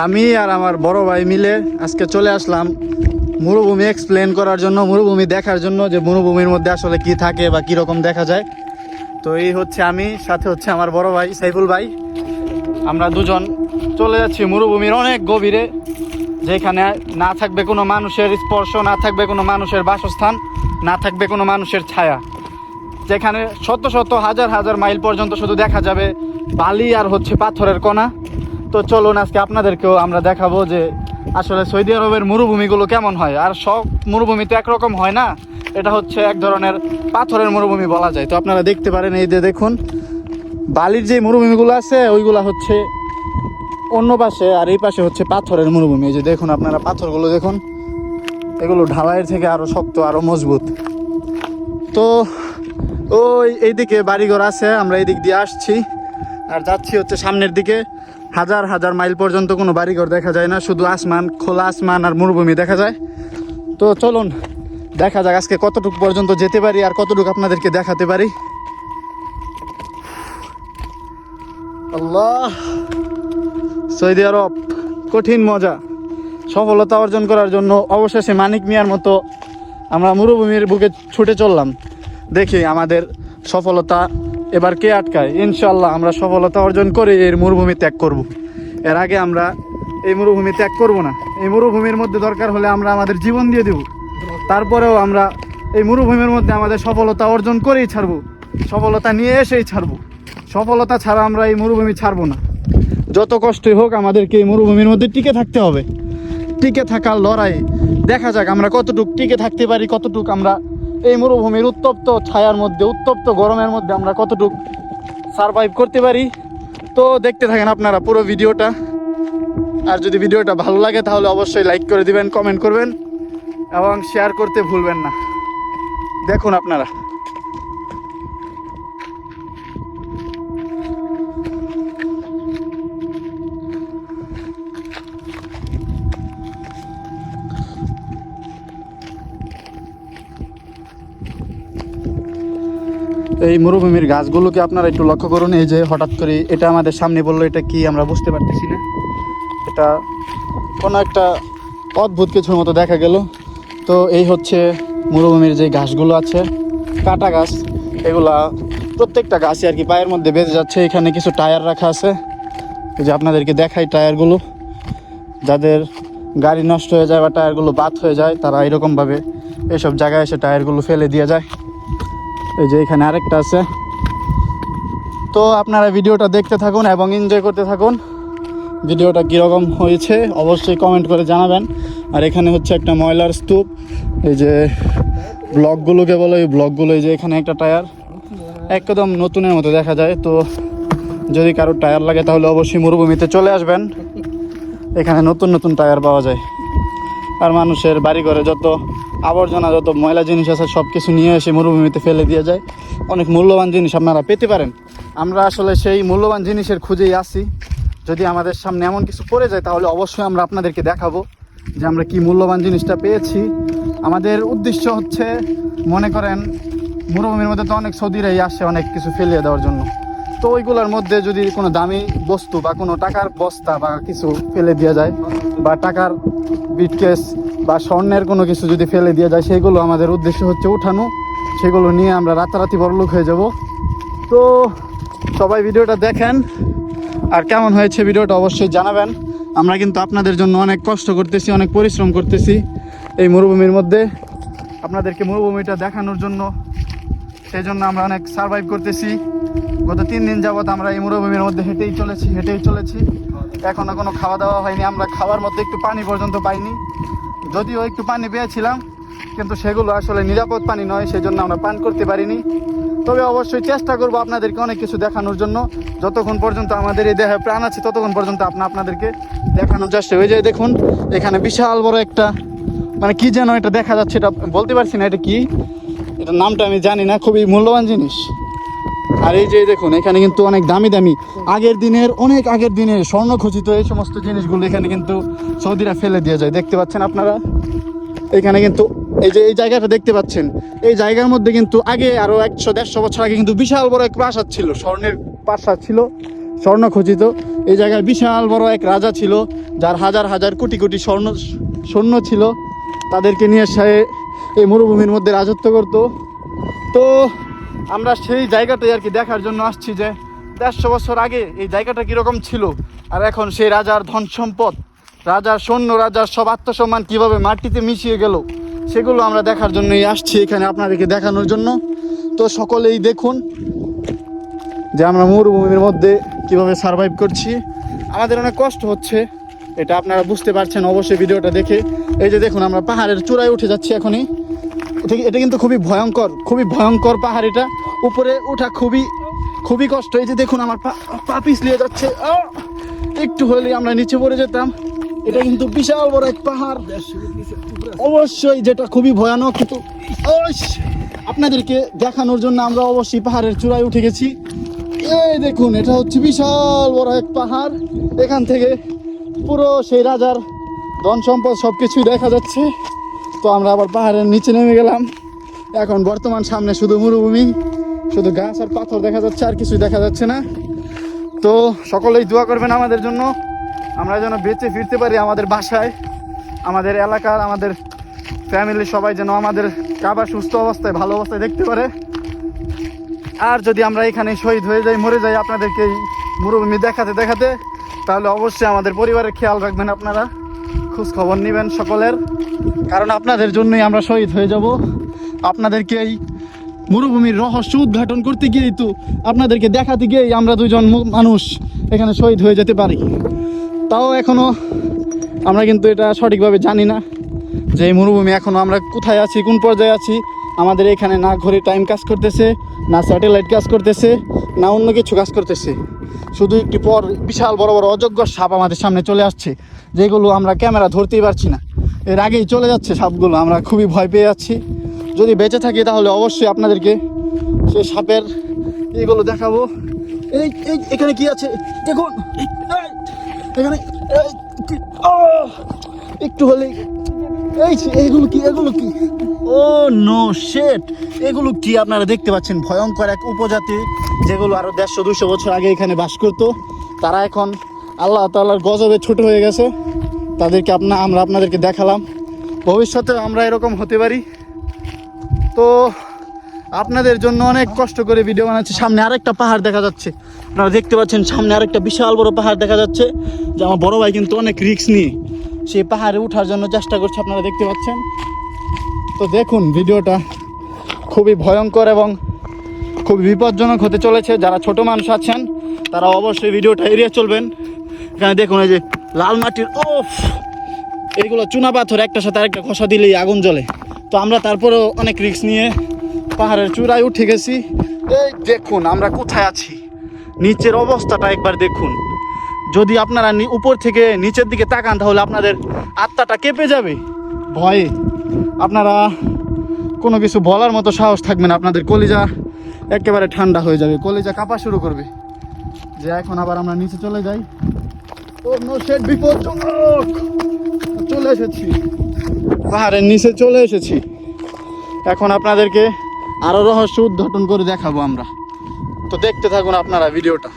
আমি আর আমার বড় ভাই মিলে আজকে চলে আসলাম মরুভূমি এক্সপ্লেন করার জন্য, মরুভূমি দেখার জন্য, যে মরুভূমির মধ্যে আসলে কি থাকে বা কি রকম দেখা যায়। তো এই হচ্ছে আমি, সাথে হচ্ছে আমার বড় ভাই সাইফুল ভাই। আমরা দুজন চলে যাচ্ছি মরুভূমির অনেক গভীরে, যেখানে না থাকবে কোনো মানুষের স্পর্শ, না থাকবে কোনো মানুষের বাসস্থান, না থাকবে কোনো মানুষের ছায়া, যেখানে শত শত হাজার হাজার মাইল পর্যন্ত শুধু দেখা যাবে বালি আর হচ্ছে পাথরের কণা। তো চলুন আজকে আপনাদেরকেও আমরা দেখাবো যে আসলে সৌদি আরবের মরুভূমিগুলো কেমন হয়। আর সব মরুভূমি তো একরকম হয় না, এটা হচ্ছে এক ধরনের পাথরের মরুভূমি বলা যায়। তো আপনারা দেখতে পারেন, এই যে দেখুন বালির যে মরুভূমিগুলো আছে ওইগুলা হচ্ছে অন্য পাশে, আর এই পাশে হচ্ছে পাথরের মরুভূমি। এই যে দেখুন আপনারা পাথরগুলো দেখুন, এগুলো ঢালাইয়ের থেকে আরও শক্ত, আরও মজবুত। তো ওই এইদিকে বাড়িঘর আছে, আমরা এই দিক দিয়ে আসছি আর যাচ্ছি হচ্ছে সামনের দিকে। হাজার হাজার মাইল পর্যন্ত কোনো বাড়িঘর দেখা যায় না, শুধু আসমান, খোলা আসমান আর মরুভূমি দেখা যায়। তো চলুন দেখা যাক আজকে কতটুকু পর্যন্ত যেতে পারি আর কতটুকু আপনাদেরকে দেখাতে পারি। আল্লাহ, সৌদি আরব কঠিন মজা। সফলতা অর্জন করার জন্য অবশেষে মানিক মিয়ার মতো আমরা মরুভূমির বুকে ছুটে চললাম। দেখি আমাদের সফলতা এবার কে আটকায়। ইনশাল্লাহ আমরা সফলতা অর্জন করে এর মরুভূমি ত্যাগ করব। এর আগে আমরা এই মরুভূমি ত্যাগ করব না। এই মরুভূমির মধ্যে দরকার হলে আমরা আমাদের জীবন দিয়ে দেব, তারপরেও আমরা এই মরুভূমির মধ্যে আমাদের সফলতা অর্জন করেই ছাড়বো, সফলতা নিয়ে এসেই ছাড়বো। সফলতা ছাড়া আমরা এই মরুভূমি ছাড়বো না। যত কষ্টই হোক আমাদেরকে এই মরুভূমির মধ্যে টিকে থাকতে হবে। টিকে থাকার লড়াই, দেখা যাক আমরা কতটুক টিকে থাকতে পারি, কতটুক আমরা এই মরুভূমির উত্তপ্ত ছায়ার মধ্যে, উত্তপ্ত গরমের মধ্যে আমরা কতটুক সারভাইভ করতে পারি। তো দেখতে থাকেন আপনারা পুরো ভিডিওটা। আর যদি ভিডিওটা ভালো লাগে তাহলে অবশ্যই লাইক করে দিবেন, কমেন্ট করবেন এবং শেয়ার করতে ভুলবেন না। দেখুন আপনারা এই মরুভূমির গাছগুলোকে আপনারা একটু লক্ষ্য করুন। এই যে হঠাৎ করে এটা আমাদের সামনে বললো, এটা কি আমরা বুঝতে পারতেছি না। এটা কোনো একটা অদ্ভুত কিছুর মতো দেখা গেল। তো এই হচ্ছে মরুভূমির যে ঘাসগুলো আছে, কাটা গাছ, এগুলা প্রত্যেকটা গাছই আর কি পায়ের মধ্যে বেঁধে যাচ্ছে। এখানে কিছু টায়ার রাখা আছে, এই যে আপনাদেরকে দেখাই টায়ারগুলো। যাদের গাড়ি নষ্ট হয়ে যায় বা টায়ারগুলো বাদ হয়ে যায়, তারা এরকমভাবে এইসব জায়গায় এসে টায়ারগুলো ফেলে দিয়ে যায়। এই যে এখানে আরেকটা আছে। তো আপনারা ভিডিওটা দেখতে থাকুন এবং এনজয় করতে থাকুন। ভিডিওটা কীরকম হয়েছে অবশ্যই কমেন্ট করে জানাবেন। আর এখানে হচ্ছে একটা ময়লার স্তূপ, এই যে ব্লকগুলোকে বলে, এই ব্লকগুলো। এই যে এখানে একটা টায়ার একদম নতুনের মতো দেখা যায়। তো যদি কারোর টায়ার লাগে তাহলে অবশ্যই মরুভূমিতে চলে আসবেন, এখানে নতুন নতুন টায়ার পাওয়া যায়। আর মানুষের বাড়িঘরে যত আবর্জনা, যত ময়লা জিনিস আছে সব কিছু নিয়ে এসে মরুভূমিতে ফেলে দিয়ে যায়। অনেক মূল্যবান জিনিস আপনারা পেতে পারেন। আমরা আসলে সেই মূল্যবান জিনিসের খুঁজেই আসি। যদি আমাদের সামনে এমন কিছু পড়ে যায় তাহলে অবশ্যই আমরা আপনাদেরকে দেখাবো যে আমরা কি মূল্যবান জিনিসটা পেয়েছি। আমাদের উদ্দেশ্য হচ্ছে, মনে করেন মরুভূমির মধ্যে তো অনেক সৌদিরাই আসে অনেক কিছু ফেলিয়ে দেওয়ার জন্য। তো ওইগুলোর মধ্যে যদি কোনো দামি বস্তু বা কোনো টাকার বস্তা বা কিছু ফেলে দেওয়া যায়, বা টাকার বিটকেস বা স্বর্ণের কোনো কিছু যদি ফেলে দেওয়া যায়, সেইগুলো আমাদের উদ্দেশ্য হচ্ছে উঠানো। সেগুলো নিয়ে আমরা রাতারাতি বড়লোক হয়ে যাব। তো সবাই ভিডিওটা দেখেন, আর কেমন হয়েছে ভিডিওটা অবশ্যই জানাবেন। আমরা কিন্তু আপনাদের জন্য অনেক কষ্ট করতেছি, অনেক পরিশ্রম করতেছি এই মরুভূমির মধ্যে আপনাদেরকে মরুভূমিটা দেখানোর জন্য। সেই জন্য আমরা অনেক সারভাইভ করতেছি। গত 3 দিন যাবৎ আমরা এই মরুভূমির মধ্যে হেঁটেই চলেছি। এখনও কোনো খাওয়া দাওয়া হয়নি। আমরা খাওয়ার মধ্যে একটু পানি পর্যন্ত পাইনি, যদিও একটু পানি পেয়েছিলাম, কিন্তু সেগুলো আসলে নিরাপদ পানি নয়, সেই জন্য আমরা পান করতে পারিনি। তবে অবশ্যই চেষ্টা করবো আপনাদেরকে অনেক কিছু দেখানোর জন্য। যতক্ষণ পর্যন্ত আমাদের এই দেহে প্রাণ আছে ততক্ষণ পর্যন্ত আপনাদেরকে দেখানোর চেষ্টা। ওই যে দেখুন এখানে বিশাল বড় একটা, মানে কি যেন এটা দেখা যাচ্ছে, এটা বলতে পারছি না এটা কি, এটার নামটা আমি জানি না, খুবই মূল্যবান জিনিস। আর এই যে দেখুন এখানে কিন্তু অনেক দামি দামি অনেক আগের দিনের স্বর্ণখচিত এই সমস্ত জিনিসগুলো এখানে কিন্তু সৌদিরা ফেলে দিয়ে যায়। দেখতে পাচ্ছেন আপনারা এখানে কিন্তু এই যে এই জায়গাটা দেখতে পাচ্ছেন, এই জায়গার মধ্যে কিন্তু আগে আরো 100-150 বছর আগে কিন্তু বিশাল বড় এক প্রাসাদ ছিল, স্বর্ণের প্রাসাদ ছিল। স্বর্ণ খচিত। এই জায়গায় বিশাল বড় এক রাজা ছিল, যার হাজার হাজার কোটি কোটি সৈন্য ছিল, তাদেরকে নিয়ে সে এই মরুভূমির মধ্যে রাজত্ব করত। তো আমরা সেই জায়গাটাই আর কি দেখার জন্য আসছি, যে 150 বছর আগে এই জায়গাটা কীরকম ছিল, আর এখন সেই রাজার ধন সম্পদ, রাজার সৈন্য, রাজার সব আত্মসম্মান কীভাবে মাটিতে মিশিয়ে গেল, সেগুলো আমরা দেখার জন্যই আসছি এখানে, আপনাদেরকে দেখানোর জন্য। তো সকলেই দেখুন যে আমরা মরুভূমির মধ্যে কিভাবে সার্ভাইভ করছি। আমাদের অনেক কষ্ট হচ্ছে, এটা আপনারা বুঝতে পারছেন অবশ্যই ভিডিওটা দেখে। এই যে দেখুন, আমরা পাহাড়ের চূড়ায় উঠে যাচ্ছি এখনই। এটা কিন্তু খুবই ভয়ঙ্কর পাহাড়, এটা উপরে ওঠা খুবই কষ্ট। এই যে দেখুন, আমার পা পিছলিয়ে যাচ্ছে, একটু হলেই আমরা নিচে পড়ে যেতাম। এটা কিন্তু বিশাল বড় এক পাহাড় অবশ্যই, যেটা খুবই ভয়ানক। কিন্তু আপনাদেরকে দেখানোর জন্য আমরা অবশ্যই পাহাড়ের চূড়ায় উঠে গেছি। এই দেখুন, এটা হচ্ছে বিশাল বড় এক পাহাড়, এখান থেকে পুরো সেই রাজার ধন সম্পদ সব কিছুই দেখা যাচ্ছে। তো আমরা আবার পাহাড়ের নিচে নেমে গেলাম। এখন বর্তমান সামনে শুধু মরুভূমি, শুধু গাছ আর পাথর দেখা যাচ্ছে, আর কিছুই দেখা যাচ্ছে না। তো সকলেই দোয়া করবেন আমাদের জন্য, আমরা যেন বেঁচে ফিরতে পারি আমাদের বাসায়, আমাদের এলাকার, আমাদের ফ্যামিলির সবাই যেন আমাদের আবার সুস্থ অবস্থায়, ভালো অবস্থায় দেখতে পারে। আর যদি আমরা এখানে শহীদ হয়ে যাই, মরে যাই আপনাদেরকে এই মরুভূমি দেখাতে দেখাতে, তাহলে অবশ্যই আমাদের পরিবারের খেয়াল রাখবেন, আপনারা খোঁজ খবর নেবেন সকলের, কারণ আপনাদের জন্যই আমরা শহীদ হয়ে যাব। আপনাদেরকে এই মরুভূমির রহস্য উদ্ঘাটন করতে গিয়েই তো, আপনাদেরকে দেখাতে গিয়েই আমরা দুজন মানুষ এখানে শহীদ হয়ে যেতে পারি। তাও এখনও আমরা কিন্তু এটা সঠিকভাবে জানি না যে এই মরুভূমি এখনও আমরা কোথায় আছি, কোন পর্যায়ে আছি। আমাদের এখানে না ঘড়ি টাইম কাজ করতেছে, না স্যাটেলাইট কাজ করতেছে, না অন্য কিছু কাজ করতেছে। শুধু একটু পর বিশাল বড় বড় অজস্র সাপ আমাদের সামনে চলে আসছে, যেগুলো আমরা ক্যামেরা ধরতেই পারছি না। এর আগেই চলে যাচ্ছে সাপগুলো, আমরা খুবই ভয় পেয়ে যাচ্ছি। যদি বেঁচে থাকি তাহলে অবশ্যই আপনাদেরকে সেই সাপের এইগুলো দেখাবো। এখানে কি আছে দেখুন, এখানে একটু হলে এগুলো কি ও নো শেট, এগুলো কি আপনারা দেখতে পাচ্ছেন? ভয়ঙ্কর এক উপজাতি, যেগুলো আরো 150-200 বছর আগে এখানে বাস করতো। তারা এখন আল্লাহ তাআলার গজবে ছোট হয়ে গেছে। তাদেরকে আমরা আপনাদেরকে দেখালাম, ভবিষ্যতে আমরা এরকম হতে পারি। তো আপনাদের জন্য অনেক কষ্ট করে ভিডিও বানাচ্ছি। সামনে আরেকটা পাহাড় দেখা যাচ্ছে, আপনারা দেখতে পাচ্ছেন সামনে আরেকটা বিশাল বড় পাহাড় দেখা যাচ্ছে, যে আমার বড় ভাই কিন্তু অনেক রিস্ক নিয়ে সেই পাহাড়ে ওঠার জন্য চেষ্টা করছে, আপনারা দেখতে পাচ্ছেন। তো দেখুন, ভিডিওটা খুবই ভয়ঙ্কর এবং খুবই বিপজ্জনক হতে চলেছে। যারা ছোট মানুষ আছেন তারা অবশ্যই ভিডিওটা এড়িয়ে চলবেন। এখানে দেখুন, এই যে লাল মাটির এইগুলো চুনা পাথর, একটার সাথে আরেকটা ঘষা দিলেই আগুন জ্বলে। তো আমরা তারপরেও অনেক রিস্ক নিয়ে পাহাড়ের চূড়ায় উঠে গেছি। এই দেখুন আমরা কোথায় আছি, নিচের অবস্থাটা একবার দেখুন। যদি আপনারা উপর থেকে নিচের দিকে তাকান তাহলে আপনাদের আত্মাটা কেঁপে যাবে ভয়ে, আপনারা কোনো কিছু বলার মতো সাহস থাকবে না, আপনাদের কলিজা একেবারে ঠান্ডা হয়ে যাবে, কলিজা কাঁপা শুরু করবে। যে এখন আবার আমরা নিচে চলে যাই। ও নো শেট, বিপজ্জনক। চলে এসেছি, পাহাড়ের নিচে চলে এসেছি। এখন আপনাদেরকে আরো রহস্য উদ্ঘাটন করে দেখাবো আমরা। তো দেখতে থাকুন আপনারা ভিডিওটা।